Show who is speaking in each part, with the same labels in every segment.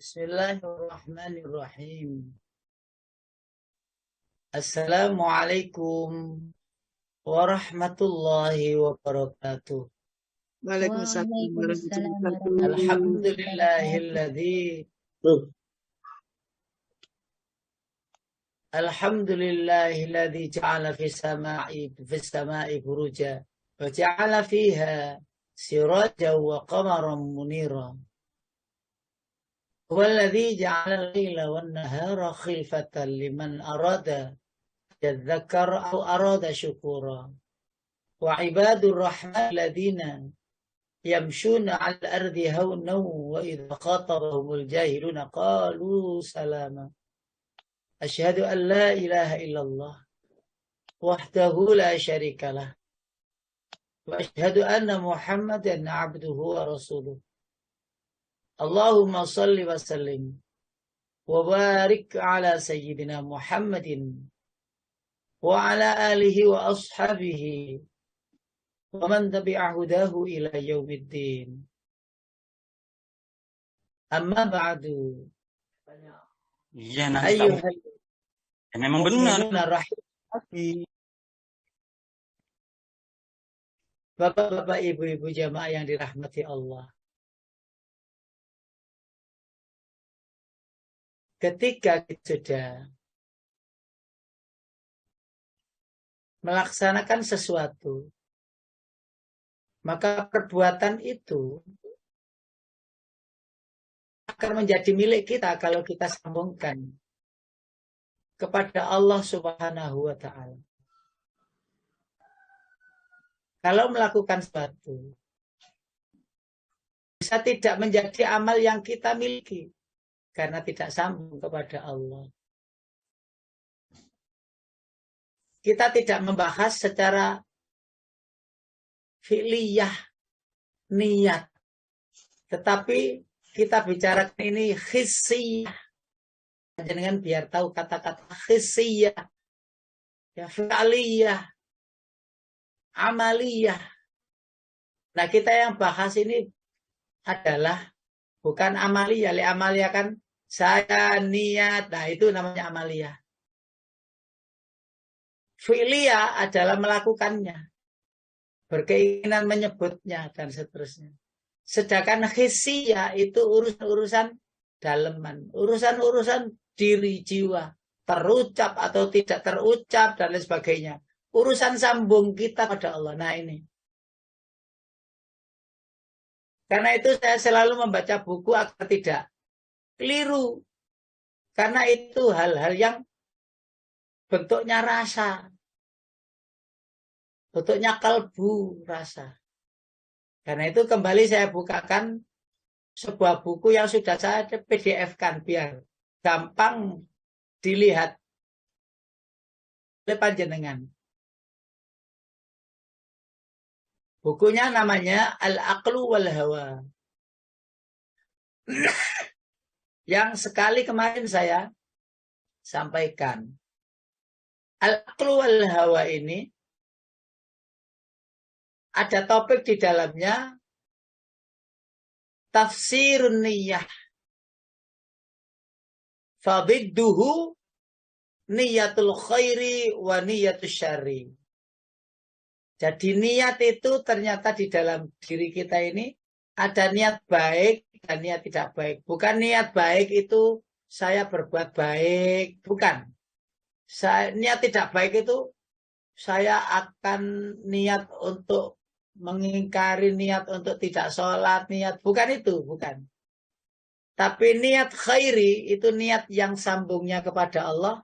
Speaker 1: Bismillahirrahmanirrahim. Assalamualaikum warahmatullahi wabarakatuh.
Speaker 2: Waalaikumsalam
Speaker 3: Waalaikumsalam
Speaker 2: warahmatullahi wabarakatuh.
Speaker 1: Alhamdulillahilladzi ja'ala fis sama'i buruja wa ja'ala fiha sirajan wa qamaran munira. Huwallazi ja'ala al-laila wan-nahara khilfatan liman arada yadhakkara aw arada syukura. Wa ibadur rahman alladziina yamshuna 'alal ardi hawnan wa idza khatabahumul jahiluna qalu salama. Asyhadu an la ilaha illallah wahdahu la syarikalah wa asyhadu anna Muhammadan 'abduhu wa rasuluh. Allahumma shalli wa sallim wa barik ala sayyidina Muhammadin wa ala alihi wa ashabihi wa man tabi'a hudahu ila yaumiddin. Amma ba'du.
Speaker 3: Iya, nanti ya, memang benar.
Speaker 1: Bapak-bapak, ibu-ibu jamaah yang dirahmati Allah. Ketika kita sudah melaksanakan sesuatu, maka perbuatan itu akan menjadi milik kita kalau kita sambungkan kepada Allah Subhanahu wa Ta'ala. Kalau melakukan sesuatu, bisa tidak menjadi amal yang kita miliki karena tidak sambung kepada Allah. Kita tidak membahas secara fi'liyah, niat. Tetapi kita bicarakan ini hissiyah. Jangan biar tahu kata-kata hissiyah, ya, fi'liyah, amaliyah. Nah, kita yang bahas ini adalah bukan amaliyah. Amaliyah kan saya niat. Nah, itu namanya amaliyah. Fi'liyah adalah melakukannya, berkeinginan menyebutnya, dan seterusnya. Sedangkan hissiyah itu urusan-urusan daleman, urusan-urusan diri jiwa, terucap atau tidak terucap, dan lain sebagainya. Urusan sambung kita pada Allah. Nah, ini. Karena itu saya selalu membaca buku agar tidak keliru. Karena itu hal-hal yang bentuknya rasa. Bentuknya kalbu, rasa. Karena itu kembali saya bukakan sebuah buku yang sudah saya PDF-kan biar gampang dilihat oleh panjenengan. Bukunya namanya Al-Aqlu wal Hawa. Yang sekali kemarin saya sampaikan. Al-Aqlu wal Hawa ini ada topik di dalamnya tafsirun niyah. Fadidduhu niyatul khairi wa niyatul syarri. Jadi niat itu ternyata di dalam diri kita ini ada niat baik dan niat tidak baik. Bukan niat baik itu saya berbuat baik, bukan. Niat tidak baik itu saya akan niat untuk mengingkari, niat untuk tidak sholat, niat. Bukan itu, bukan. Tapi niat khairi itu niat yang sambungnya kepada Allah.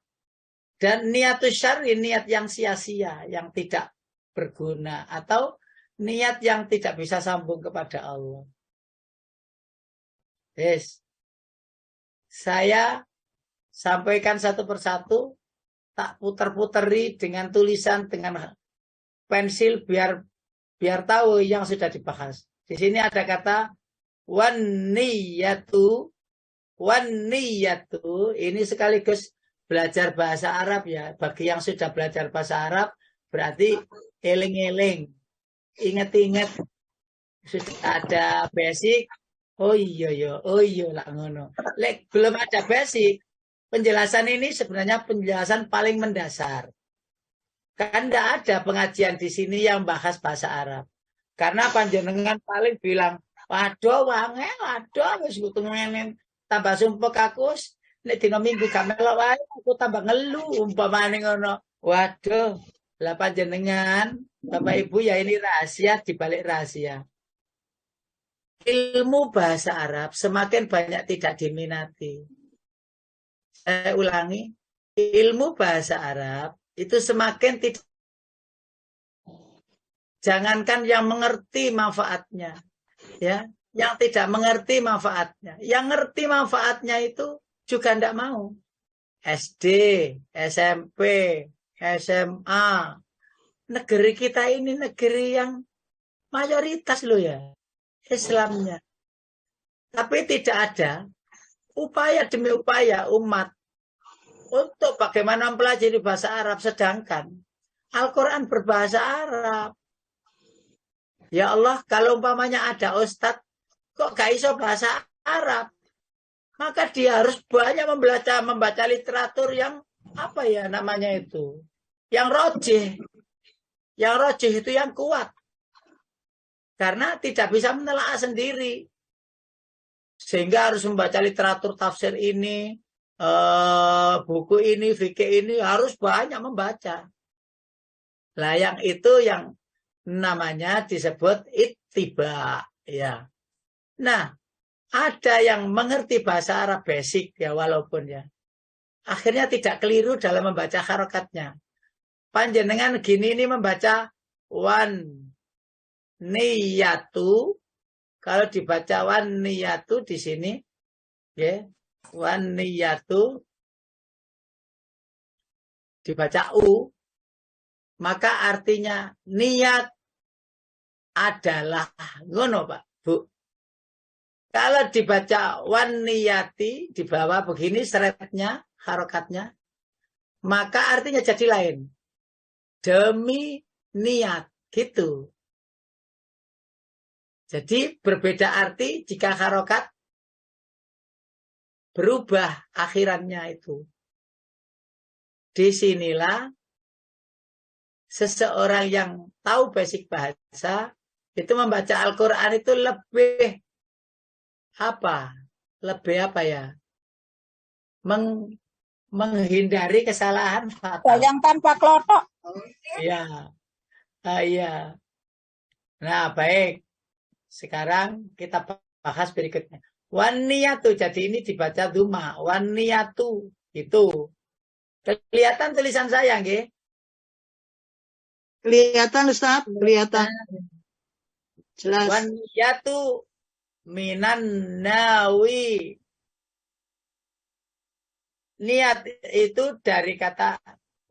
Speaker 1: Dan niatus syarri niat yang sia-sia, yang tidak berguna. Atau niat yang tidak bisa sambung kepada Allah. Yes. Saya sampaikan satu persatu, tak puter-puteri dengan tulisan, dengan pensil biar tahu yang sudah dibahas. Di sini ada kata wan niyatu. Ini sekaligus belajar bahasa Arab ya. Bagi yang sudah belajar bahasa Arab berarti eling-eling, ingat-ingat, sudah ada basic, Oh iya lah ngono. Lek belum ada basic, penjelasan ini sebenarnya penjelasan paling mendasar. Kan tidak ada pengajian di sini yang bahas bahasa Arab. Karena panjenengan paling bilang, waduh wange, waduh wis kutungen tambah sumpek aku nek dina minggu gak melok wae aku tambah ngelu umpamane ngono. Waduh, lah panjenengan Bapak Ibu ya ini rahasia di balik rahasia. Ilmu bahasa Arab semakin banyak tidak diminati. Saya ulangi, ilmu bahasa Arab itu semakin tidak. Jangankan yang mengerti manfaatnya, ya, yang tidak mengerti manfaatnya, yang ngerti manfaatnya itu juga tidak mau. SD, SMP, SMA, negeri kita ini negeri yang mayoritas loh ya, Islamnya. Tapi tidak ada upaya demi upaya umat untuk bagaimana mempelajari bahasa Arab, sedangkan Al-Quran berbahasa Arab. Ya Allah, kalau umpamanya ada ustadz, kok gak iso bahasa Arab? Maka dia harus banyak membaca literatur yang, apa ya namanya itu? Yang rojih. Yang rojih itu yang kuat. Karena tidak bisa menelaah sendiri. Sehingga harus membaca literatur tafsir ini, buku ini, fikih ini, harus banyak membaca. Lah yang itu yang namanya disebut ittiba, ya. Nah, ada yang mengerti bahasa Arab basic ya walaupun ya. Akhirnya tidak keliru dalam membaca harokatnya. Panjenengan gini ini membaca wan niyatu. Kalau dibaca wan niyatu di sini, ya, wan niyatu dibaca u, maka artinya niat adalah ngono Pak Bu. Kalau dibaca wan niyati di bawah begini seretnya, harokatnya, maka artinya jadi lain. Demi niat gitu. Jadi berbeda arti jika harokat berubah akhirannya itu. Disinilah seseorang yang tahu basic bahasa itu membaca Al-Quran itu lebih apa? Lebih apa ya? Menghindari kesalahan fatal.
Speaker 2: Yang tanpa klotok.
Speaker 1: Iya. Iya. Nah, baik. Sekarang kita bahas berikutnya. Waniyatu. Jadi ini dibaca duma. Waniyatu. Itu. Kelihatan tulisan saya, nggih?
Speaker 2: Kelihatan Ustaz, kelihatan. Jelas.
Speaker 1: Waniyatu minan nawi. Niat itu dari kata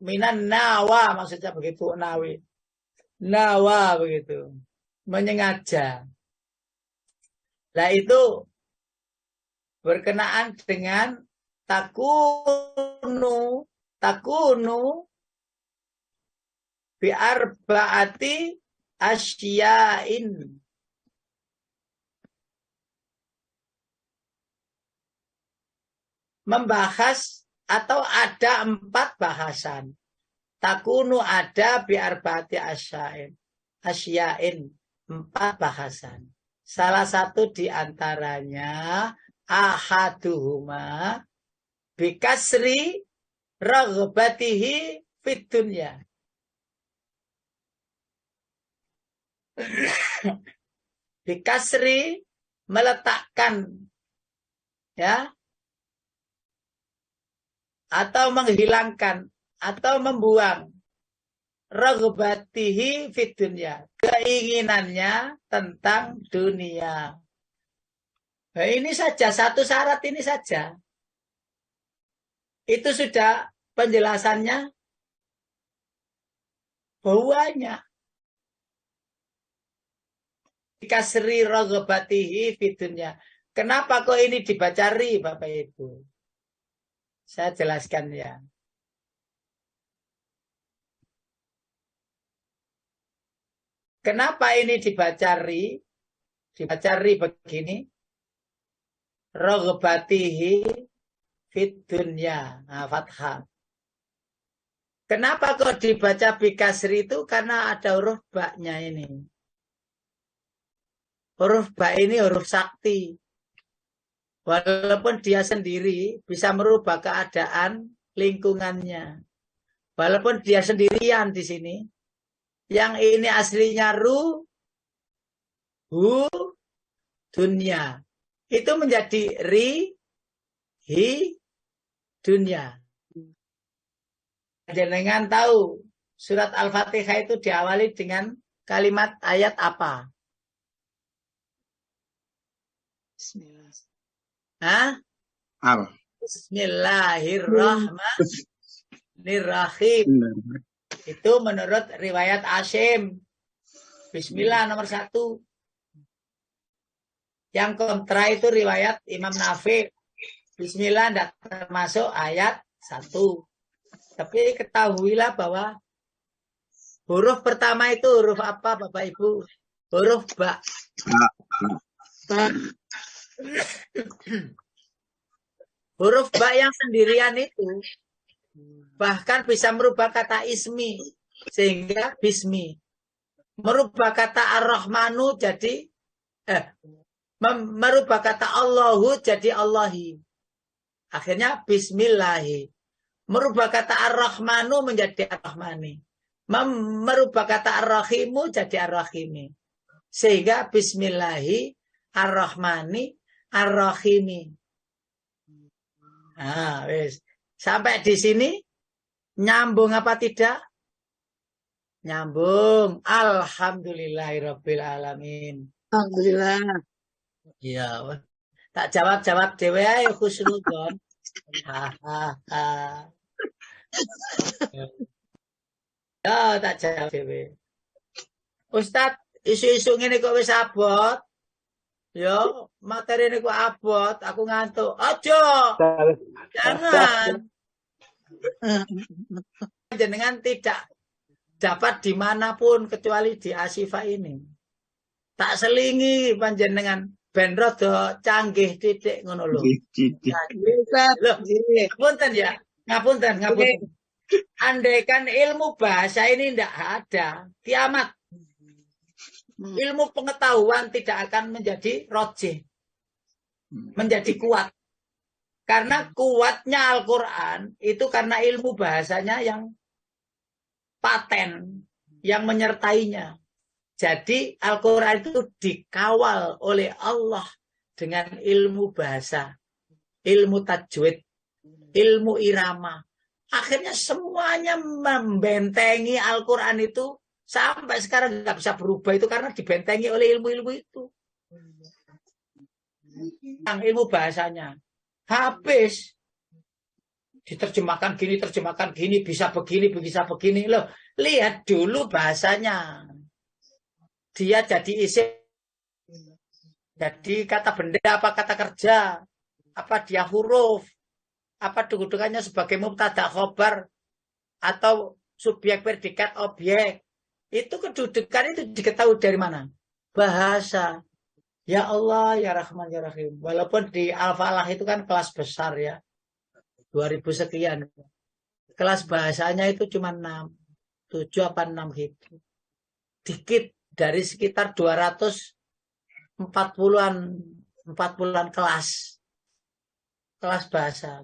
Speaker 1: minan nawa, maksudnya begitu, nawi. Nawa begitu. Menyengaja. Nah itu berkenaan dengan takunu bi'arba'ati asyain. Membahas atau ada 4 bahasan. Takunu ada bi'arba'ati asyain. 4 bahasan. Salah satu diantaranya ahaduhuma bikasri raghbatihi fid dunya. Bikasri meletakkan, ya, atau menghilangkan atau membuang raghbatihi fid dunya, keinginannya tentang dunia. Nah, ini saja satu syarat ini saja. Itu sudah penjelasannya banyak. Kasri raghbatihi fid dunya. Kenapa kok ini dibaca ri, Bapak Ibu? Saya jelaskan ya. Kenapa ini dibaca ri? Dibaca ri begini. Rogbatihi fit dunya. Nah, fathah. Kenapa kok dibaca bikasri itu? Karena ada huruf ba-nya ini. Huruf ba ini huruf sakti. Walaupun dia sendiri bisa merubah keadaan lingkungannya. Walaupun dia sendirian di sini. Yang ini aslinya hu, dunya. Itu menjadi hi, dunya. Jenengan tahu surat Al-Fatihah itu diawali dengan kalimat ayat apa?
Speaker 2: Bismillah.
Speaker 1: Hah?
Speaker 4: Apa?
Speaker 1: Bismillahirrahmanirrahim. Itu menurut riwayat Asyim. Bismillah nomor 1. Yang kontra itu riwayat Imam Nafi. Bismillah tidak termasuk ayat 1. Tapi ketahuilah bahwa huruf pertama itu huruf apa Bapak Ibu? Huruf ba. Huruf ba yang sendirian itu bahkan bisa merubah kata ismi. Sehingga bismi. Merubah kata ar-Rahmanu jadi merubah kata Allahu jadi Allahi. Akhirnya bismillahi. Merubah kata ar-Rahmanu menjadi ar-Rahmani. Merubah kata ar-Rahimu jadi ar-Rahimi. Sehingga bismillahi ar-Rahmani ar-Rahimi. Nah, wis. Sampai di sini nyambung apa tidak? Nyambung. Alhamdulillahirabbil alamin.
Speaker 2: Alhamdulillah.
Speaker 1: Iya. Tak jawab dhewe ae khusnudzon. Hahaha. Ya, tak jawab dhewe. Ustaz, isu-isu ngene kok wis abot. Yo, materi ini kok abot, aku ngantuk. Aja. Jangan. Jenengan tidak dapat dimanapun kecuali di Asyifa ini. Tak selingi panjenengan ben rada canggih titik ngono lho. Loh, ngapunten ya. Ngapunten. Andaikan ilmu bahasa ini tidak ada, kiamat. Ilmu pengetahuan tidak akan menjadi rojih. Menjadi kuat. Karena kuatnya Al-Quran itu karena ilmu bahasanya yang paten, yang menyertainya. Jadi Al-Quran itu dikawal oleh Allah dengan ilmu bahasa, ilmu tajwid, ilmu irama. Akhirnya semuanya membentengi Al-Quran itu sampai sekarang nggak bisa berubah itu karena dibentengi oleh ilmu-ilmu itu. Yang ilmu bahasanya habis diterjemahkan gini, bisa begini. Loh, lihat dulu bahasanya. Dia jadi isim, jadi kata benda apa kata kerja, apa dia huruf, apa kedudukannya sebagai mubtada khobar atau subjek predikat objek. Itu kedudukan itu diketahui dari mana? Bahasa. Ya Allah, ya Rahman, ya Rahim. Walaupun di Al-Falah itu kan kelas besar ya. 2000 sekian. Kelas bahasanya itu cuma 6. 7 apa 6 gitu. Dikit dari sekitar 240-an kelas. Kelas bahasa.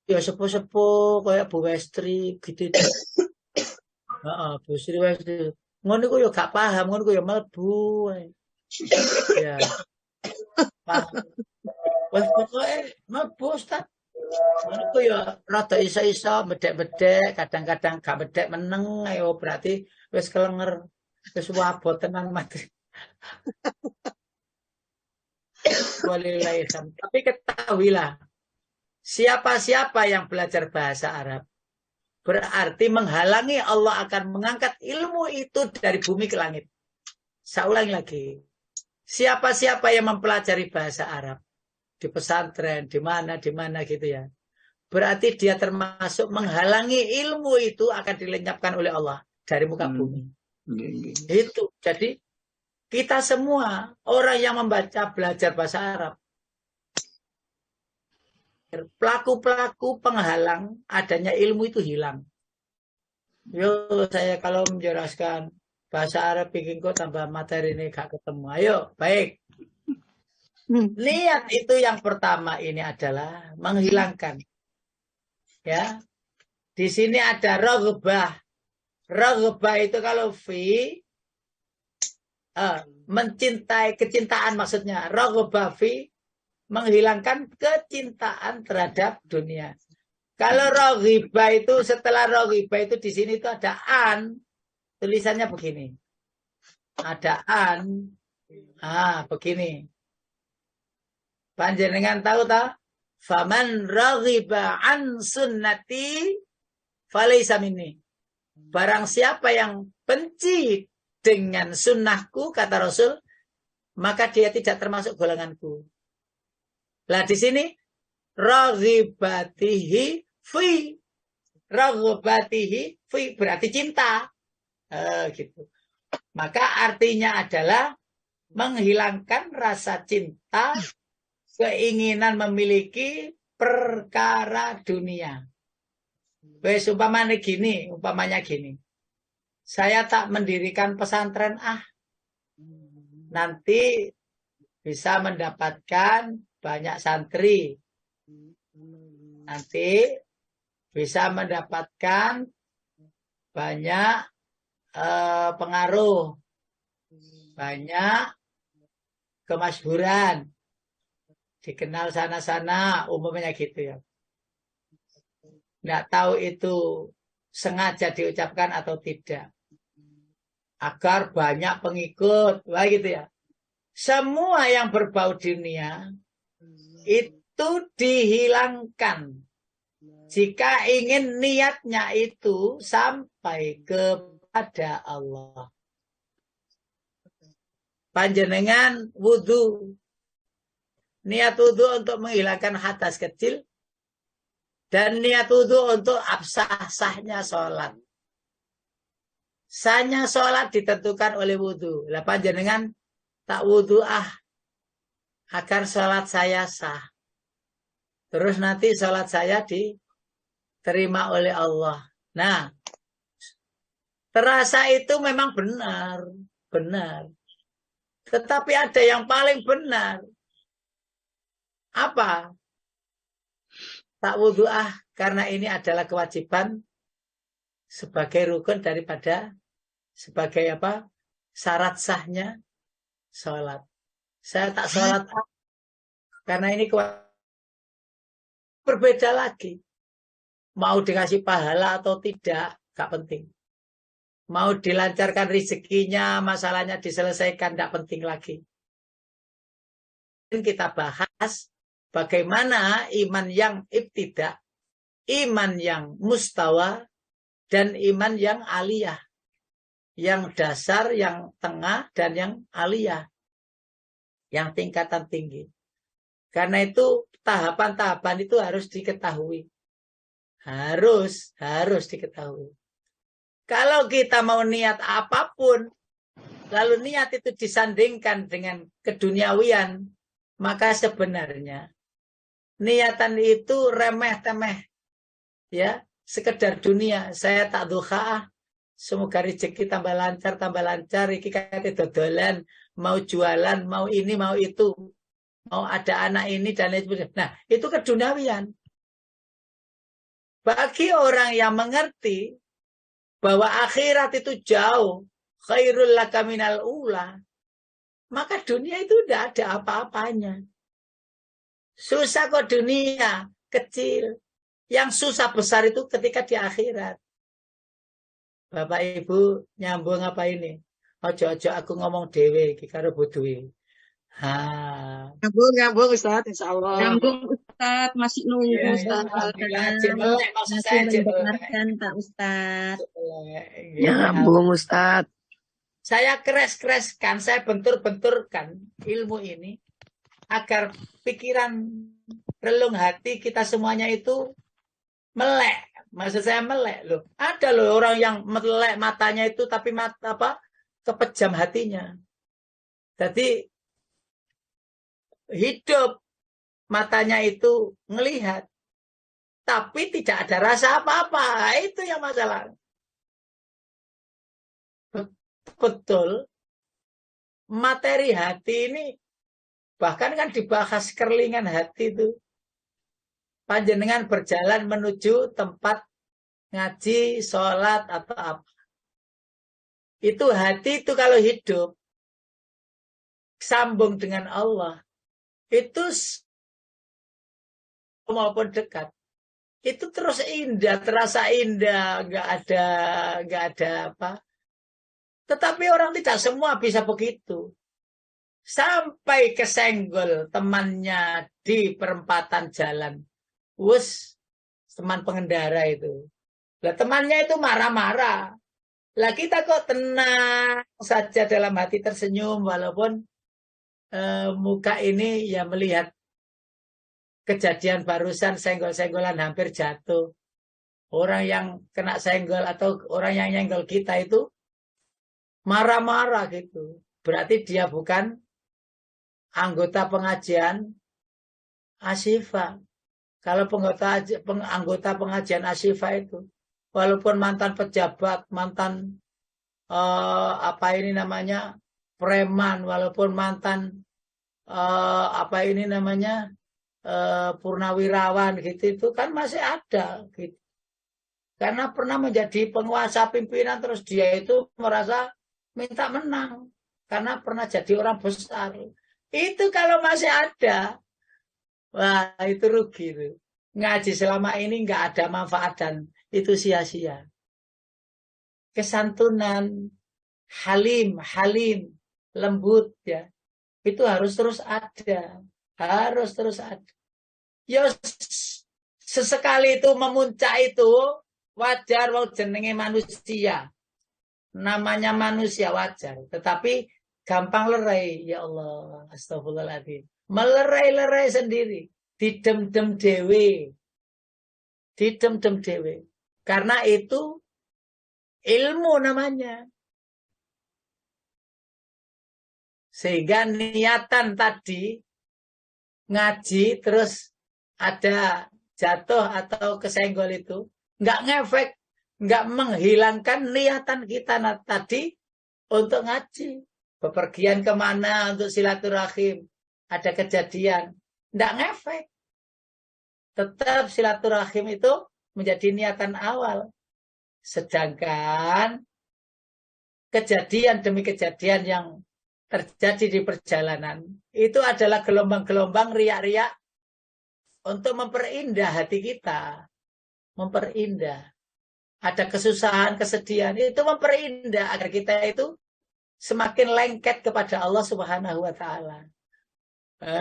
Speaker 1: Ya sepuh-sepuh kayak Bu Westri gitu. Bu Sri Westri. Ngono iku yo gak paham, ngono iku yo mlebu. Ya. Paham. Wes pokoke mlebu Ustaz. Ngono iku yo rada iso-iso bedek-bedek, kadang-kadang gak bedek meneng ayo berarti wis kelenger, wis wabot tenan materi. Walillahilhamd. Tapi ketahuilah, siapa-siapa yang belajar bahasa Arab berarti menghalangi Allah akan mengangkat ilmu itu dari bumi ke langit. Saya ulangi lagi. Siapa-siapa yang mempelajari bahasa Arab di pesantren, di mana gitu ya. Berarti dia termasuk menghalangi ilmu itu akan dilenyapkan oleh Allah dari muka bumi. Itu. Jadi kita semua orang yang belajar bahasa Arab pelaku-pelaku penghalang adanya ilmu itu hilang. Yo, saya kalau menjelaskan bahasa Arab bikin kok tambah materi ini gak ketemu. Ayo, baik. Niat itu yang pertama ini adalah menghilangkan. Ya. Di sini ada raghbah. Raghbah itu kalau mencintai, kecintaan maksudnya. Raghbah menghilangkan kecintaan terhadap dunia. Kalau roghibah itu, setelah roghibah itu di sini itu ada an. Tulisannya begini. Ada an. Begini. Panjenengan tahu tak? Faman raghiba an sunnati falaysa minni. Barang siapa yang benci dengan sunnahku, kata Rasul, maka dia tidak termasuk golonganku. Lah di sini raghibatihi fi. Raghibatihi fi berarti cinta. Gitu. Maka artinya adalah menghilangkan rasa cinta, keinginan memiliki perkara dunia. Wes umpamanya gini. Saya tak mendirikan pesantren nanti bisa mendapatkan banyak santri. Nanti bisa mendapatkan banyak pengaruh, banyak kemasyhuran, dikenal sana-sana, umumnya gitu ya. Nggak tahu itu sengaja diucapkan atau tidak. Agar banyak pengikut, wah gitu ya. Semua yang berbau dunia itu dihilangkan jika ingin niatnya itu sampai kepada Allah. Panjenengan wudhu. Niat wudhu untuk menghilangkan hadas kecil. Dan niat wudhu untuk absah-sahnya sholat. Sahnya sholat ditentukan oleh wudhu. Lah panjenengan tak wudhu agar sholat saya sah. Terus nanti sholat saya diterima oleh Allah. Nah, terasa itu memang benar. Tetapi ada yang paling benar. Apa? Tak wudhu karena ini adalah kewajiban sebagai rukun daripada sebagai apa? Syarat sahnya sholat. Saya tak sholat karena ini berbeda lagi. Mau dikasih pahala atau tidak, gak penting. Mau dilancarkan rezekinya, masalahnya diselesaikan, gak penting lagi. Kita bahas bagaimana iman yang ibtidah, iman yang mustawa, dan iman yang aliyah. Yang dasar, yang tengah, dan yang aliyah. Yang tingkatan tinggi. Karena itu tahapan-tahapan itu harus diketahui. Harus diketahui. Kalau kita mau niat apapun, lalu niat itu disandingkan dengan keduniawian, maka sebenarnya niatan itu remeh-temeh. Ya, sekedar dunia. Saya tak duha, semoga rezeki tambah lancar, iki kate dodolan, mau jualan, mau ini, mau itu, mau ada anak ini dan lain sebagainya. Nah, itu keduniawian. Bagi orang yang mengerti bahwa akhirat itu jauh, khairul laka minal ula, maka dunia itu tidak ada apa-apanya. Susah kok dunia, kecil. Yang susah besar itu ketika di akhirat. Bapak Ibu nyambung apa ini? Ojo-ojo aku ngomong dewe iki karo bodohe.
Speaker 2: Nyambung Ustaz, insya Allah.
Speaker 4: Nyambung Ustaz, masih nunggu Ustaz.
Speaker 1: Masih
Speaker 4: mendengarkan Pak Ustaz.
Speaker 2: Nyambung Ustaz.
Speaker 1: Saya keres-kereskan, saya bentur-benturkan ilmu ini agar pikiran relung hati kita semuanya itu melek. Maksud saya melek loh. Ada loh orang yang melek matanya itu tapi kepejam hatinya. Jadi hidup matanya itu ngelihat, tapi tidak ada rasa apa-apa. Itu yang masalah. Betul. Materi hati ini, bahkan kan dibahas kerlingan hati itu. Panjenengan berjalan menuju tempat ngaji, sholat, atau apa. Itu hati itu kalau hidup, sambung dengan Allah, itu maupun dekat, itu terus indah, terasa indah, nggak ada apa. Tetapi orang tidak semua bisa begitu. Sampai kesenggol temannya di perempatan jalan. Teman pengendara itu. Lah temannya itu marah-marah. Lah kita kok tenang saja dalam hati tersenyum walaupun muka ini ya melihat kejadian barusan senggol-senggolan hampir jatuh. Orang yang kena senggol atau orang yang nyenggol kita itu marah-marah gitu. Berarti dia bukan anggota pengajian Asyifa. Kalau anggota pengajian Asyifa itu, walaupun mantan pejabat, mantan preman, walaupun mantan purnawirawan gitu, itu kan masih ada gitu. Karena pernah menjadi penguasa pimpinan, terus dia itu merasa minta menang karena pernah jadi orang besar. Itu kalau masih ada, wah itu rugi itu. Ngaji selama ini nggak ada manfaat dan itu sia-sia. Kesantunan, halim, lembut ya, itu harus terus ada, Ya sesekali itu memuncak itu wajar, mau jenenge manusia. Namanya manusia wajar, tetapi gampang lerai. Ya Allah, astagfirullahaladzim. Melerai-lerai sendiri, didem-dem dewe. Karena itu ilmu namanya. Sehingga niatan tadi ngaji terus ada jatuh atau kesenggol itu nggak ngefek, nggak menghilangkan niatan kita tadi untuk ngaji. Bepergian kemana untuk silaturahim, ada kejadian, nggak ngefek. Tetap silaturahim itu menjadi niatan awal. Sedangkan kejadian demi kejadian yang terjadi di perjalanan, itu adalah gelombang-gelombang riak-riak untuk memperindah hati kita. Memperindah. Ada kesusahan, kesedihan, itu memperindah agar kita itu semakin lengket kepada Allah Subhanahu wa Ta'ala.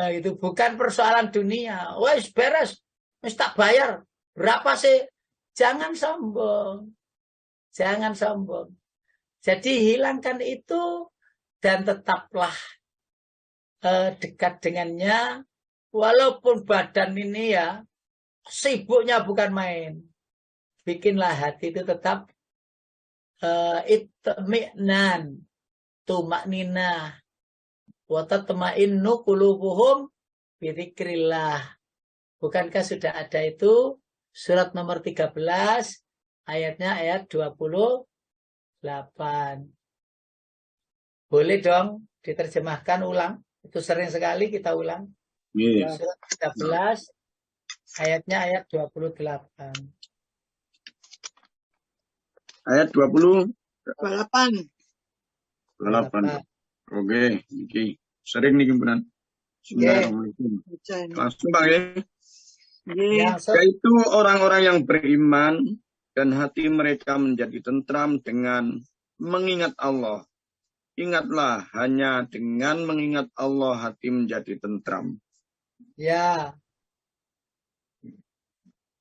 Speaker 1: Itu bukan persoalan dunia. Wes beres, wes tak bayar. Berapa sih? Jangan sombong. Jadi hilangkan itu dan tetaplah dekat dengannya. Walaupun badan ini ya sibuknya bukan main. Bikinlah hati itu tetap itmi'nan, tumakninah, wa tatma'innu qulubuhum bi dzikrillah. Bukankah sudah ada itu surat nomor 13 ayatnya ayat 28. Boleh dong diterjemahkan ulang. Itu sering sekali kita ulang. Surat 13 ayatnya ayat 28.
Speaker 5: Ayat 28. Oke, niki sering niki benar. Bismillahirrahmanirrahim. Langsung Bang ya. Yaitu orang-orang yang beriman dan hati mereka menjadi tentram dengan mengingat Allah. Ingatlah, hanya dengan mengingat Allah hati menjadi tentram.
Speaker 1: Ya.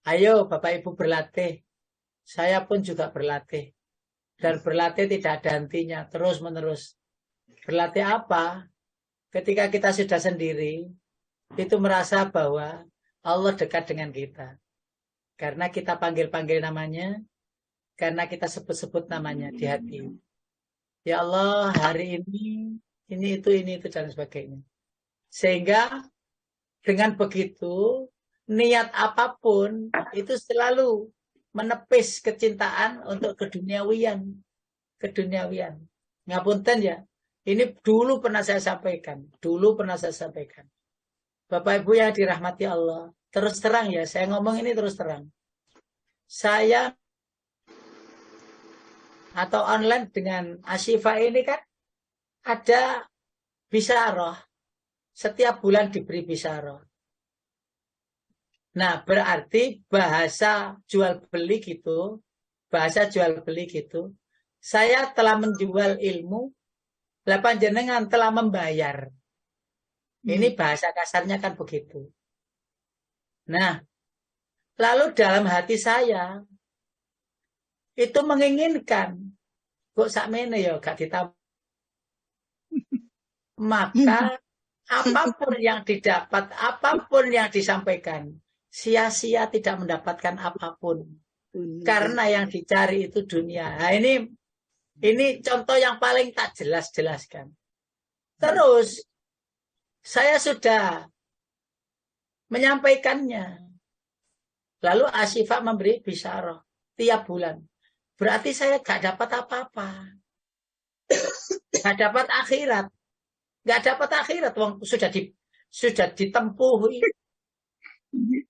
Speaker 1: Ayo Bapak Ibu berlatih. Saya pun juga berlatih. Dan berlatih tidak ada hentinya, terus-menerus. Berlatih apa? Ketika kita sudah sendiri, itu merasa bahwa Allah dekat dengan kita. Karena kita panggil-panggil namanya, karena kita sebut-sebut namanya di hati. Ya Allah, hari ini itu, dan sebagainya. Sehingga dengan begitu, niat apapun itu selalu menepis kecintaan untuk keduniawian. Keduniawian. Ngapunten ya. Ini dulu pernah saya sampaikan. Bapak Ibu yang dirahmati Allah. Terus terang ya, saya ngomong ini terus terang. Saya atau online dengan Asyifa ini kan ada bisyarah. Setiap bulan diberi bisyarah. Nah, berarti bahasa jual beli gitu, saya telah menjual ilmu, panjenengan telah membayar. Ini bahasa kasarnya kan begitu. Nah, lalu dalam hati saya itu menginginkan kok sakmene ya gak ditambah. Maka apapun yang didapat, apapun yang disampaikan, sia-sia tidak mendapatkan apapun. Karena yang dicari itu dunia. Nah, ini contoh yang paling tak jelaskan. Terus saya sudah menyampaikannya. Lalu Asyifa memberi bisyarah tiap bulan. Berarti saya gak dapat apa-apa. Gak dapat akhirat. Gak dapat akhirat. Sudah ditempuh.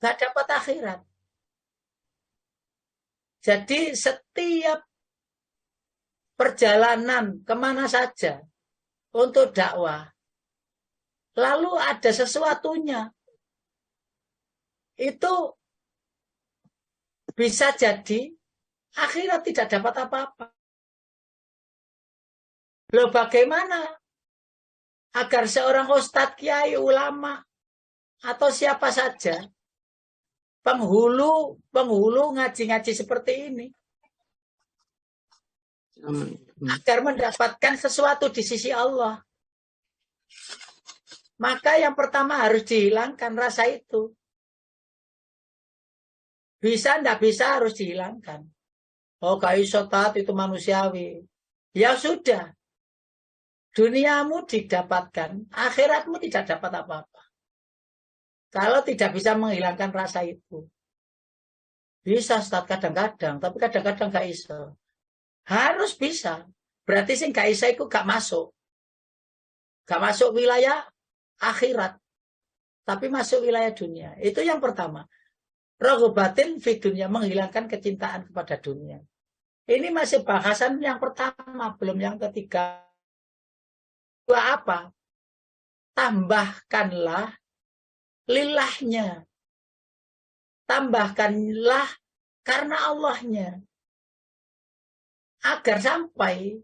Speaker 1: Gak dapat akhirat. Jadi setiap perjalanan kemana saja untuk dakwah, lalu ada sesuatunya. Itu bisa jadi akhirat tidak dapat apa-apa. Loh bagaimana agar seorang ustadz, kiai, ulama, atau siapa saja penghulu ngaji-ngaji seperti ini agar mendapatkan sesuatu di sisi Allah, maka yang pertama harus dihilangkan rasa itu. Bisa ndak bisa harus dihilangkan. Oh, kaiso taat itu manusiawi. Ya sudah. Duniamu didapatkan, akhiratmu tidak dapat apa-apa. Kalau tidak bisa menghilangkan rasa itu. Bisa Ustaz kadang-kadang, tapi kadang-kadang gak iso. Harus bisa. Berarti sing gak iso itu gak masuk. Gak masuk wilayah akhirat. Tapi masuk wilayah dunia. Itu yang pertama. Raghabatin fi dunia, menghilangkan kecintaan kepada dunia. Ini masih bahasan yang pertama, belum yang ketiga. Dua apa? Tambahkanlah lillahnya. Tambahkanlah karena Allahnya. Agar sampai,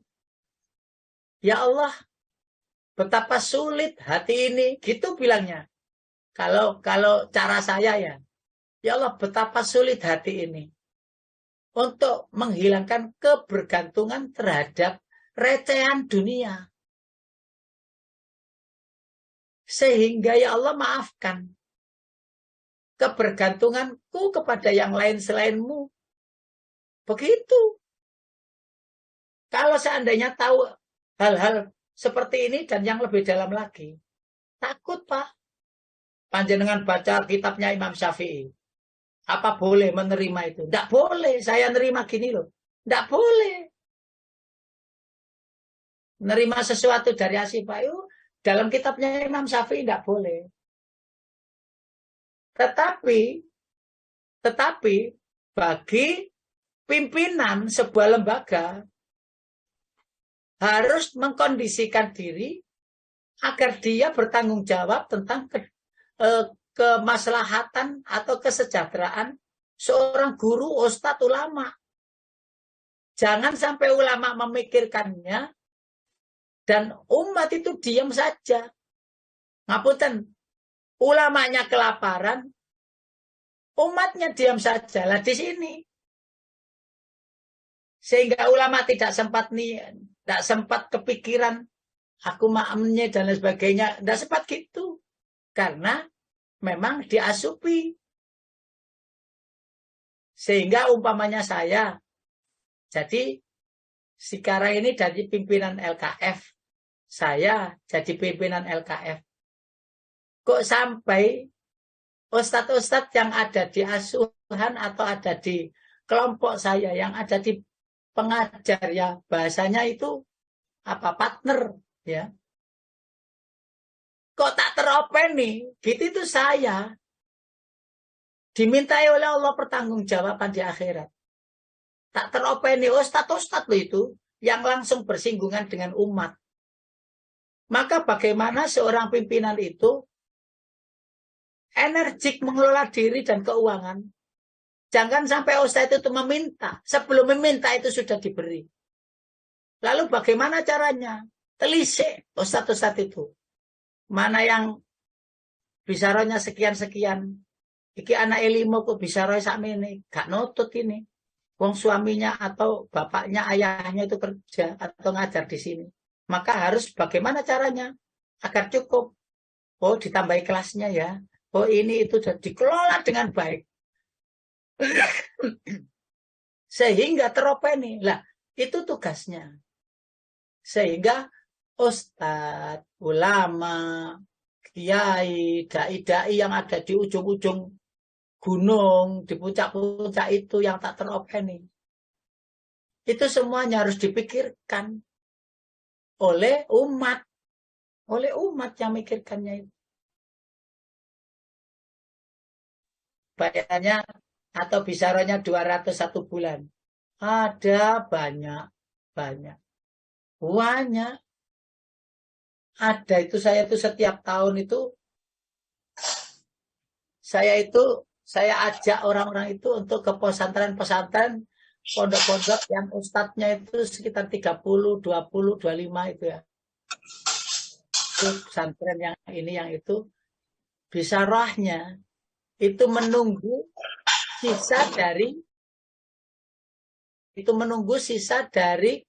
Speaker 1: ya Allah, betapa sulit hati ini. Gitu bilangnya. Kalau cara saya ya. Ya Allah, betapa sulit hati ini. Untuk menghilangkan kebergantungan terhadap recehan dunia. Sehingga ya Allah maafkan kebergantunganku kepada yang lain selainmu. Begitu. Kalau seandainya tahu hal-hal seperti ini dan yang lebih dalam lagi. Takut Pak. Panjenengan baca kitabnya Imam Syafi'i. Apa boleh menerima itu? Tidak boleh. Saya nerima gini loh. Tidak boleh. Menerima sesuatu dari Asyifa itu dalam kitabnya Imam Syafi'i tidak boleh. Tetapi bagi pimpinan sebuah lembaga harus mengkondisikan diri agar dia bertanggung jawab tentang kemaslahatan atau kesejahteraan seorang guru, ustadz, ulama. Jangan sampai ulama memikirkannya dan umat itu diam saja. Ngapunten, ulamanya kelaparan, umatnya diam saja. Lah di sini. Sehingga ulama tidak sempat kepikiran, aku maamnya dan lain sebagainya. Tidak sempat gitu. Karena memang diasupi. Sehingga umpamanya saya, jadi sekarang ini dari pimpinan LKF, saya jadi pimpinan LKF. Kok sampai ustadz-ustadz yang ada di asuhan atau ada di kelompok saya, yang ada di pengajar ya, bahasanya itu apa, partner ya. Kok tak teropeni? Gitu itu saya. Dimintai oleh Allah pertanggungjawaban di akhirat. Tak teropeni ustadz-ustadz itu yang langsung bersinggungan dengan umat. Maka bagaimana seorang pimpinan itu energik mengelola diri dan keuangan. Jangan sampai ustadz itu meminta. Sebelum meminta itu sudah diberi. Lalu bagaimana caranya? Telisik ustadz-ustadz itu. Mana yang bisaronya sekian-sekian. Iki anak elimo kok bisaronya sakmene. Gak nutut ini. Wong suaminya atau bapaknya, ayahnya itu kerja atau ngajar di sini. Maka harus bagaimana caranya agar cukup. Oh, ditambahi kelasnya ya. Oh, ini itu dikelola dengan baik. Sehingga teropeni. Lah, itu tugasnya. Sehingga ustadz, ulama, kiai, dai-dai yang ada di ujung-ujung gunung, di puncak-puncak itu yang tak teropeni. Itu semuanya harus dipikirkan oleh umat. Oleh umat yang mikirkannya itu. Bayarnya atau bisaronya 201 bulan. Ada banyak. Ada itu saya itu setiap tahun itu saya ajak orang-orang itu untuk ke pesantren-pesantren, pondok-pondok yang ustadznya itu sekitar 30, 20, 25 itu ya. Itu pesantren yang ini yang itu bisa rohnya itu menunggu sisa dari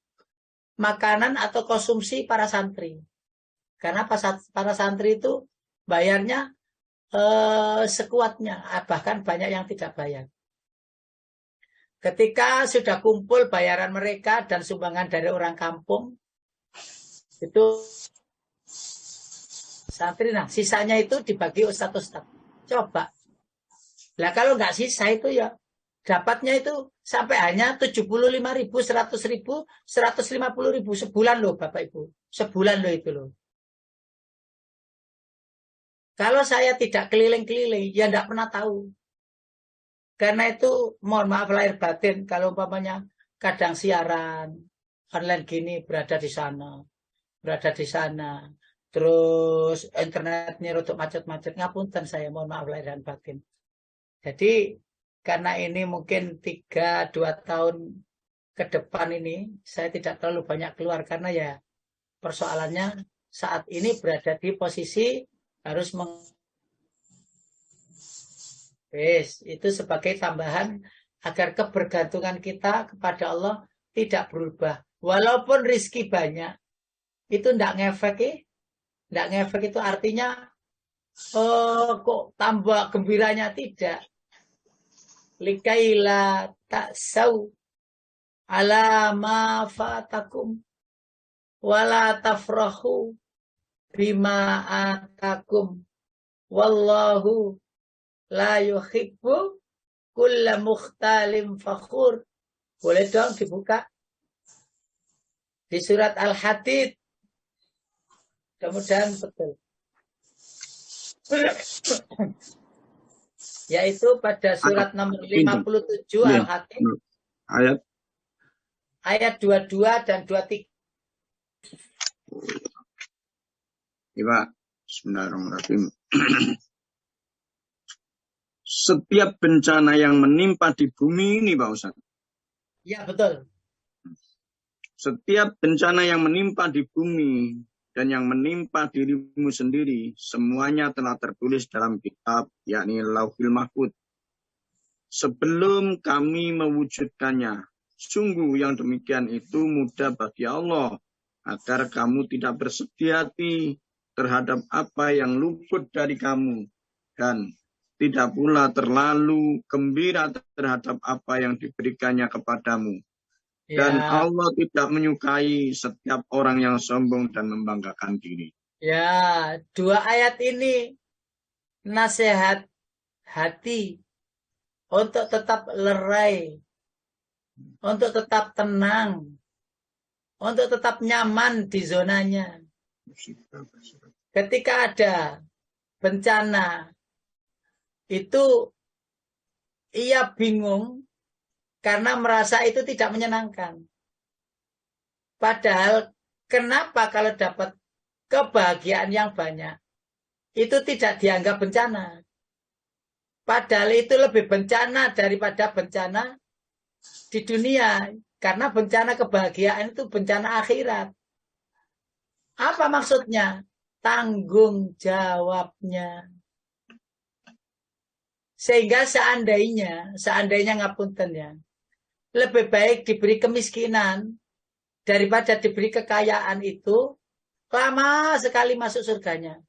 Speaker 1: makanan atau konsumsi para santri. Karena para santri itu bayarnya sekuatnya, bahkan banyak yang tidak bayar. Ketika sudah kumpul bayaran mereka dan sumbangan dari orang kampung, itu santri, nah sisanya itu dibagi ustadz-ustadz. Coba. Lah kalau nggak sisa itu ya dapatnya itu sampai hanya 75.000, 100.000, 150.000 sebulan loh Bapak Ibu. Sebulan loh itu loh. Kalau saya tidak keliling-keliling, ya tidak pernah tahu. Karena itu, mohon maaf lahir batin, kalau umpamanya kadang siaran, online gini berada di sana. Terus internetnya rotok macet-macet, ngapunten saya, mohon maaf lahir batin. Jadi, karena ini mungkin 3-2 tahun ke depan ini, saya tidak terlalu banyak keluar, karena ya persoalannya saat ini berada di posisi harus itu sebagai tambahan agar kebergantungan kita kepada Allah tidak berubah. Walaupun rizki banyak, itu tidak ngefek. Tidak ngefek itu artinya kok tambah gembiranya, tidak. Likaila ta'saw ala ma fatakum wala tafrahu bima atakum wallahu la yuhibbu kulla mukhtalin fakhur. Boleh dong dibuka di surat Al-Hadid, mudah-mudahan betul. Yaitu pada surat nomor 57 Al-Hadid ayat 22 dan 23.
Speaker 5: Pak, bismillahirrahmanirrahim. Setiap bencana yang menimpa di bumi ini, Pak Ustaz.
Speaker 1: Ya, betul.
Speaker 5: Setiap bencana yang menimpa di bumi dan yang menimpa dirimu sendiri, semuanya telah tertulis dalam kitab, yakni Lauhil Mahfuz. Sebelum kami mewujudkannya, sungguh yang demikian itu mudah bagi Allah, agar kamu tidak bersedih hati terhadap apa yang luput dari kamu, dan tidak pula terlalu gembira terhadap apa yang diberikannya kepadamu. Dan Allah tidak menyukai setiap orang yang sombong dan membanggakan diri.
Speaker 1: Ya, 2 ayat ini nasihat hati untuk tetap lerai, untuk tetap tenang, untuk tetap nyaman di zonanya. Ketika ada bencana, itu ia bingung karena merasa itu tidak menyenangkan. Padahal kenapa kalau dapat kebahagiaan yang banyak, itu tidak dianggap bencana. Padahal itu lebih bencana daripada bencana di dunia. Karena bencana kebahagiaan itu bencana akhirat. Apa maksudnya? Tanggung jawabnya. Sehingga seandainya ngapunten ya, lebih baik diberi kemiskinan daripada diberi kekayaan, itu lama sekali masuk surganya.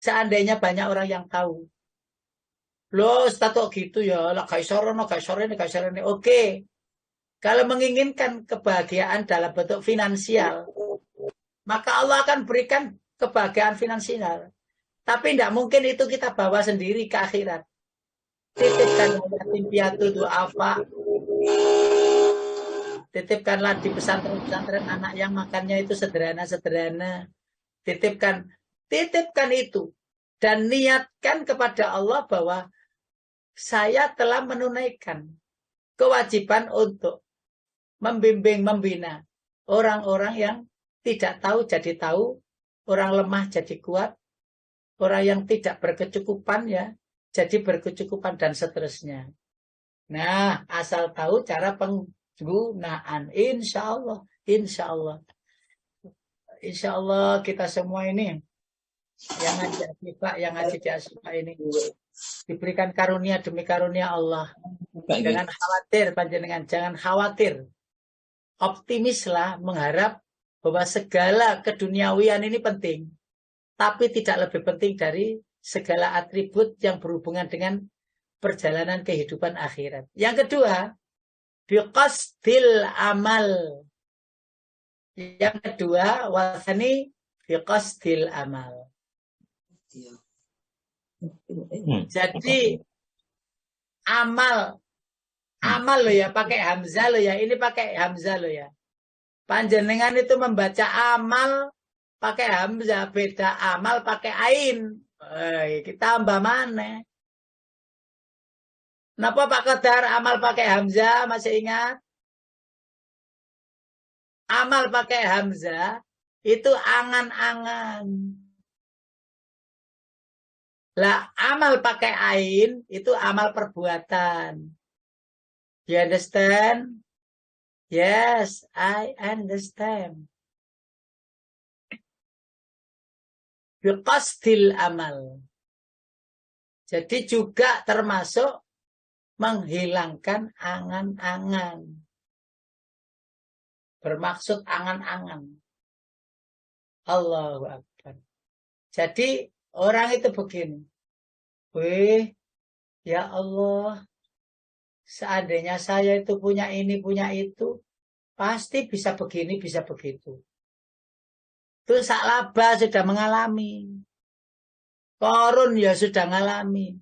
Speaker 1: Seandainya banyak orang yang tahu. Loh, status gitu ya, lah kaisar ini. Oke. Kalau menginginkan kebahagiaan dalam bentuk finansial, maka Allah akan berikan kebahagiaan finansial. Tapi tidak mungkin itu kita bawa sendiri ke akhirat. Titipkan yatim piatu du'afa. Titipkanlah di pesantren-pesantren anak yang makannya itu sederhana-sederhana. Titipkan itu. Dan niatkan kepada Allah bahwa saya telah menunaikan kewajiban untuk membimbing, membina orang-orang yang tidak tahu jadi tahu, orang lemah jadi kuat, orang yang tidak berkecukupan ya jadi berkecukupan, dan seterusnya. Nah, asal tahu cara penggunaan. Insya Allah kita semua ini yang ngaji Asyifa, yang ngaji di Asyifa ini diberikan karunia demi karunia Allah. Jangan khawatir, panjenengan, jangan khawatir. Optimislah, mengharap bahwa segala keduniawian ini penting, tapi tidak lebih penting dari segala atribut yang berhubungan dengan perjalanan kehidupan akhirat. Yang kedua, biqasdil amal. Yang kedua, wasani biqasdil amal. Jadi amal loh ya, pakai hamzah loh ya, ini pakai hamzah loh ya. Panjenengan itu membaca amal pakai hamzah, beda amal pakai ain. Kita tambah mana? Kenapa Pak Qadar amal pakai hamzah, masih ingat? Amal pakai hamzah itu angan-angan. Lah, amal pakai ain itu amal perbuatan. You understand? Yes, I understand. Biqasdil amal. Jadi juga termasuk menghilangkan angan-angan. Bermaksud angan-angan. Allahu Akbar. Jadi orang itu begini. Ya Allah, seandainya saya itu punya ini, punya itu, pasti bisa begini, bisa begitu. Itu Sa'labah sudah mengalami. Qarun ya sudah mengalami.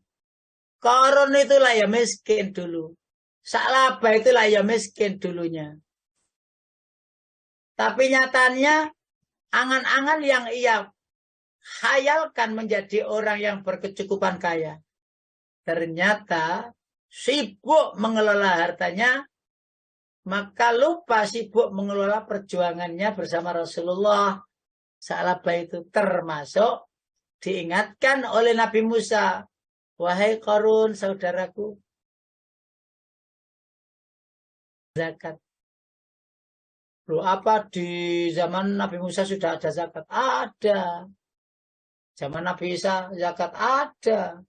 Speaker 1: Qarun itulah ya miskin dulu. Sa'labah itulah ya miskin dulunya. Tapi nyatanya angan-angan yang ia khayalkan menjadi orang yang berkecukupan kaya, ternyata sibuk mengelola hartanya, maka lupa sibuk mengelola perjuangannya bersama Rasulullah. Sa'labah itu termasuk diingatkan oleh Nabi Musa, wahai Qarun saudaraku, zakat. Loh, apa di zaman Nabi Musa sudah ada zakat? Ada. Zaman Nabi Isa zakat ada.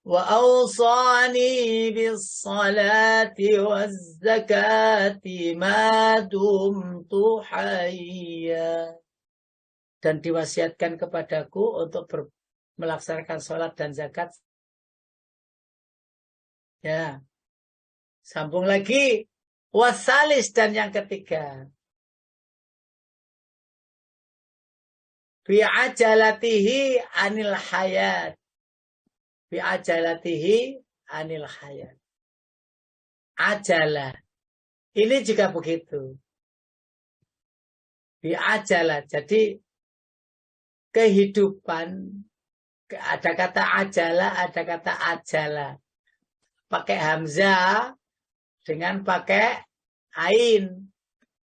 Speaker 1: Wa awsani bis salati waz zakati ma dumtu hayya. Dan diwasiatkan kepadaku untuk melaksanakan salat dan zakat. Ya. Sambung lagi. Wasalis, dan yang ketiga. Bi'ajalatihi anil hayat. bi ajalatihi anil hayat. Ajalah. Ini juga begitu. Bi ajalah. Jadi kehidupan, ada kata ajalah, ada kata ajalah. Pakai hamzah dengan pakai ain.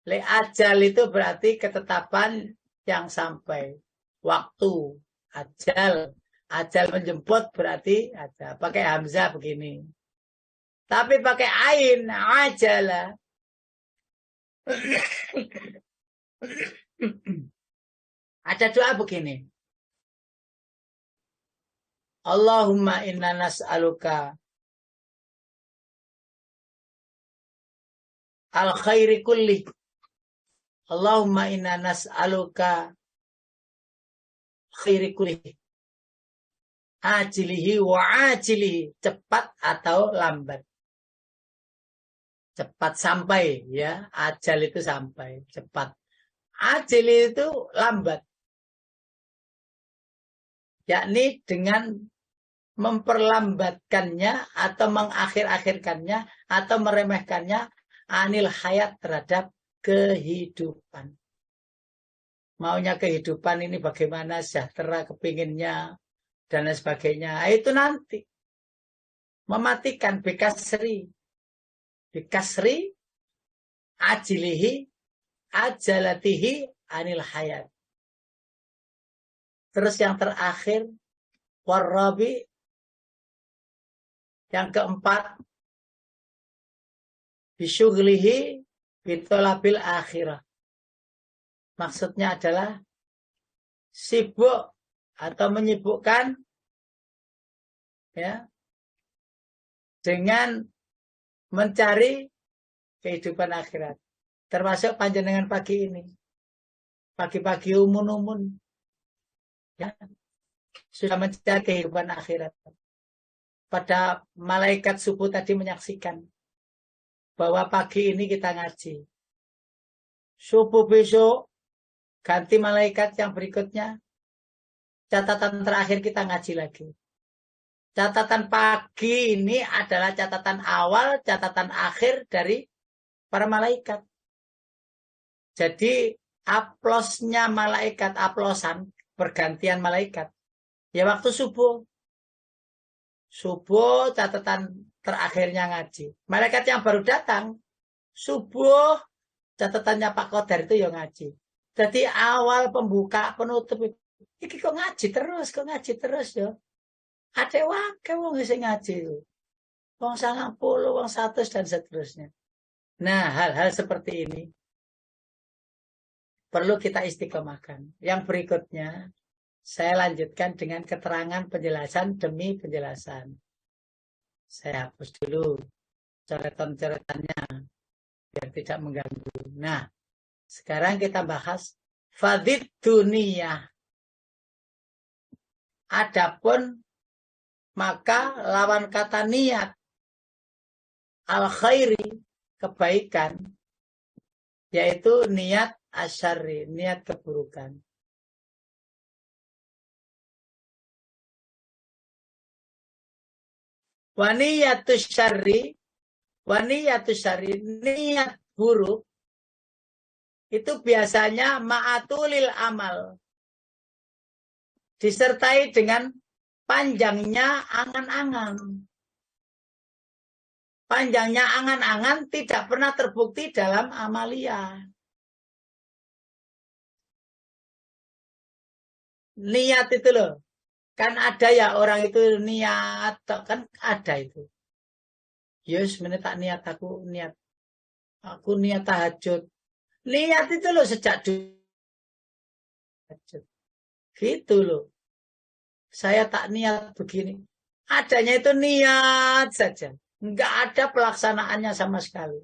Speaker 1: Le ajal itu berarti ketetapan yang sampai. Waktu. Ajal. Ajal menjemput berarti ajal. Pakai hamzah begini. Tapi pakai ain. Ajalah. Ada doa begini. Allahumma inna nas'aluka al-khairi kulli. Allahumma inna nas'aluka khairi kulli. Ajilihi wa ajilihi. Cepat atau lambat. Cepat sampai, ya. Ajal itu sampai, cepat. Ajil itu lambat. Yakni dengan memperlambatkannya atau mengakhir-akhirkannya atau meremehkannya anil hayat terhadap kehidupan. Maunya kehidupan ini bagaimana, sejahtera, kepinginnya, dan lain sebagainya. Itu nanti. Mematikan bikasri. Bikasri ajilihi ajalatihi anil hayat. Terus yang terakhir, warrabi, yang keempat, bisyughlihi bitolabil akhirah. Maksudnya adalah sibuk atau menyibukkan, ya, dengan mencari kehidupan akhirat. Termasuk panjenengan pagi ini. Pagi-pagi umun-umun. Ya, sudah mencari kehidupan akhirat. Pada malaikat subuh tadi menyaksikan bahwa pagi ini kita ngaji. Subuh besok ganti malaikat yang berikutnya. Catatan terakhir kita ngaji lagi. Catatan pagi ini adalah catatan awal, catatan akhir dari para malaikat. Jadi aplosnya malaikat, aplosan, pergantian malaikat. Ya waktu subuh. Subuh catatan terakhirnya ngaji. Malaikat yang baru datang, subuh catatannya Pak Qadar itu yang ngaji. Jadi awal, pembuka, penutup. Ini kok ngaji terus ya. Ada wakil wong sing ngaji itu. Wong 90, wong 100 dan seterusnya. Nah, hal-hal seperti ini perlu kita istiqomahkan. Yang berikutnya, saya lanjutkan dengan keterangan penjelasan demi penjelasan. Saya hapus dulu coretan-coretannya biar tidak mengganggu. Nah, sekarang kita bahas fadid dunia. Adapun maka lawan kata niat al-khairi, kebaikan, yaitu niat asyari, niat keburukan. Waniyatus syari, niat buruk, itu biasanya ma'atulil amal. Disertai dengan panjangnya angan-angan. Panjangnya angan-angan tidak pernah terbukti dalam amalia. Niat itu loh. Kan ada ya orang itu niat. Kan ada itu. Yes, tak niat aku niat. Aku niat tahajud. Niat itu loh sejak dulu. Gitu loh. Saya tak niat begini. Adanya itu niat saja. Enggak ada pelaksanaannya sama sekali.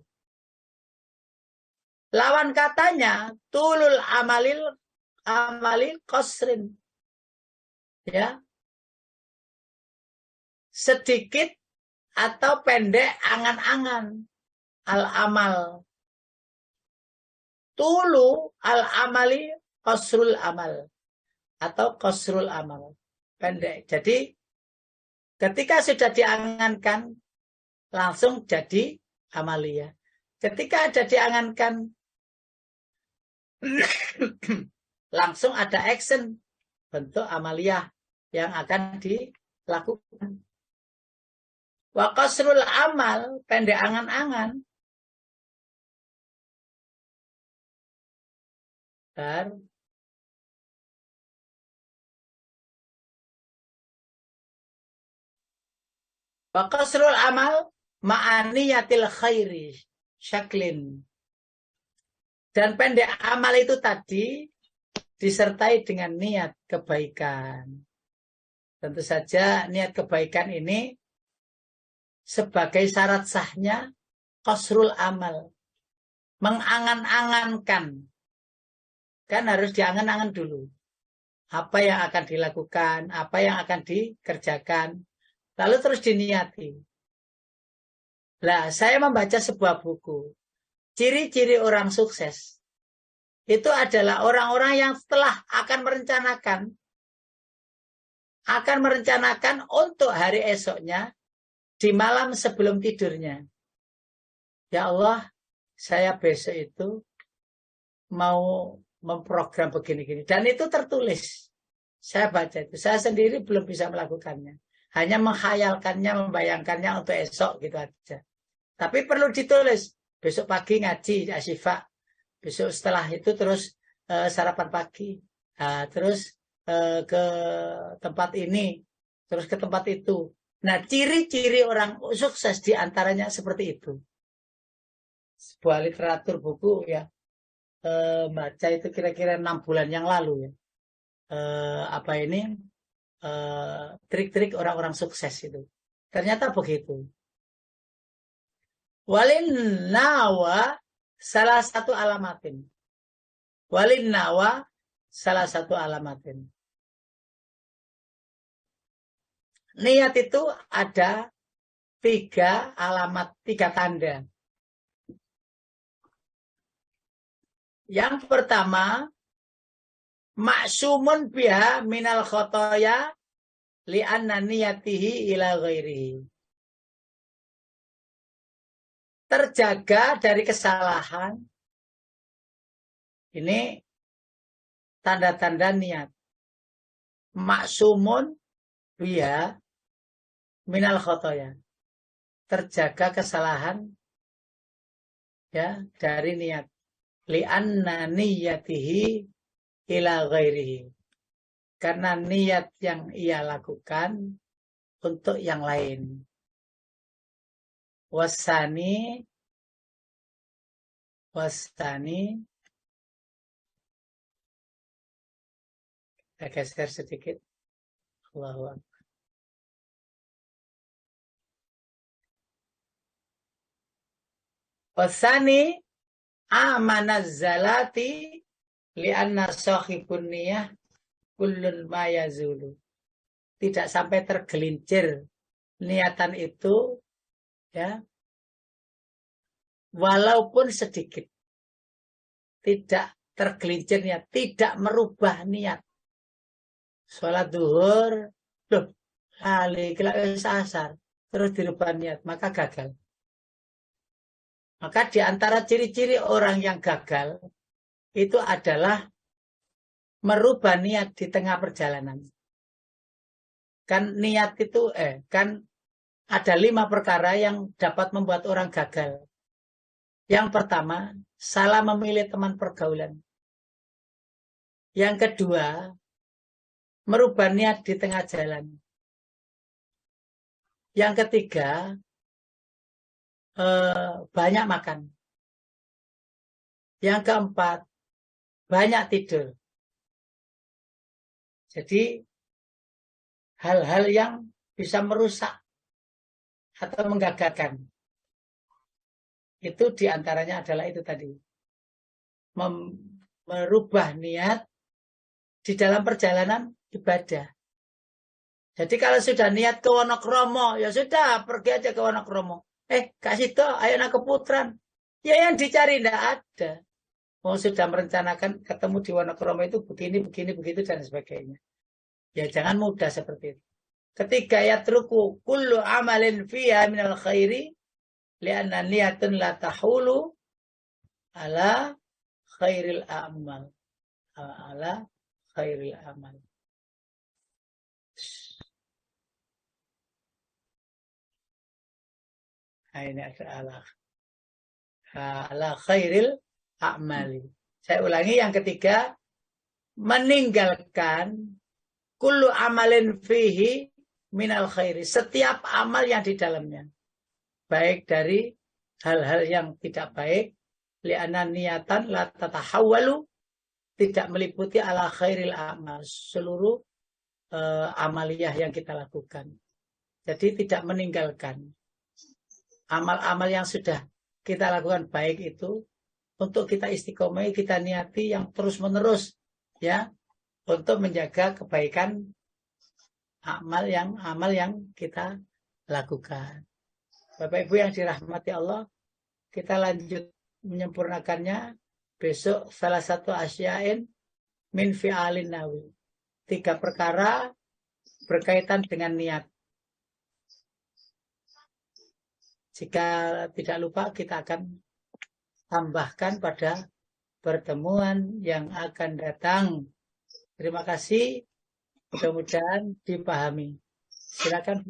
Speaker 1: Lawan katanya, tulul amali qasrin. Ya. Sedikit atau pendek angan-angan. Al-amal. Tulu al-amali qasrul amal. Atau qasrul amal. Pendek. Jadi Ketika sudah diangankan, langsung jadi amalia. Ketika ada diangankan, langsung ada action, bentuk amalia yang akan dilakukan. Wa qasrul amal, pendek angan-angan. Wa qasrul amal ma'aniyatil khairi syaklin. Dan pendek amal itu tadi disertai dengan niat kebaikan. Tentu saja niat kebaikan ini sebagai syarat sahnya qasrul amal. Mengangan-angankan. Kan harus diangan-angan dulu. Apa yang akan dilakukan, apa yang akan dikerjakan. Lalu terus diniati. Lah, saya membaca sebuah buku. Ciri-ciri orang sukses. Itu adalah orang-orang yang setelah akan merencanakan untuk hari esoknya di malam sebelum tidurnya. Ya Allah, saya besok itu mau memprogram begini-gini. Dan itu tertulis. Saya baca itu. Saya sendiri belum bisa melakukannya. Hanya menghayalkannya, membayangkannya untuk esok gitu aja. Tapi perlu ditulis. Besok pagi ngaji, asyifa. Besok setelah itu terus sarapan pagi. Terus ke tempat ini. Terus ke tempat itu. Nah, ciri-ciri orang sukses diantaranya seperti itu. Sebuah literatur buku ya. Baca itu kira-kira 6 bulan yang lalu ya. Trik-trik orang-orang sukses itu. Ternyata begitu. Walin nawa salah satu alamatin. Walin nawa salah satu alamatin. Niat itu ada 3 alamat, 3 tanda. Yang pertama, maksumun biha minal khotoya li'anna niyatihi ila ghairihi. Terjaga dari kesalahan. Ini tanda-tanda niat. Maksumun biha minal khotoya. Terjaga kesalahan ya dari niat. Li'anna niyatihi ila ghairihi. Karena niat yang ia lakukan untuk yang lain. Wasani kita geser sedikit. Allahu Akbar. Wasani amanazalati li'anna sahibun niyah kullun ma yazulu. Tidak sampai tergelincir niatan itu ya. Walaupun sedikit. Tidak tergelincir niat, tidak merubah niat. Sholat duhur, loh, lali kira asar, terus dirubah niat, maka gagal. Maka di antara ciri-ciri orang yang gagal itu adalah merubah niat di tengah perjalanan. Kan niat itu kan ada 5 perkara yang dapat membuat orang gagal. Yang pertama, salah memilih teman pergaulan. Yang kedua, merubah niat di tengah jalan. Yang ketiga, banyak makan. Yang keempat, banyak tidur. Jadi, hal-hal yang bisa merusak atau menggagalkan. Itu diantaranya adalah itu tadi. Merubah niat di dalam perjalanan ibadah. Jadi kalau sudah niat ke Wonokromo, ya sudah pergi aja ke Wonokromo. Kasih toh, ayo nak ke Putran. Ya yang dicari tidak ada. Mau sudah merencanakan ketemu di Wonokromo itu begini, begitu dan sebagainya. Ya jangan mudah seperti itu. Ketiga, yatruku kullu amalin fiha minal khairi li'anna niyatun la tahulu ala khairil amal. Ala khairil amal. Nah, ini ada ala khairil a'mali. Saya ulangi yang ketiga, meninggalkan kullu amalin fihi minal khairi. Setiap amal yang di dalamnya. Baik dari hal-hal yang tidak baik. Li'anna niyatan la tatahawwalu. Tidak meliputi ala khairil amal. Seluruh amaliyah yang kita lakukan. Jadi tidak meninggalkan. Amal-amal yang sudah kita lakukan baik itu untuk kita istiqomah, kita niati yang terus-menerus ya untuk menjaga kebaikan amal yang kita lakukan. Bapak Ibu yang dirahmati Allah, kita lanjut menyempurnakannya besok. Salah satu asyain min fi'alin nawi. 3 perkara berkaitan dengan niat. Jika tidak lupa, kita akan tambahkan pada pertemuan yang akan datang. Terima kasih. Mudah-mudahan dipahami. Silakan.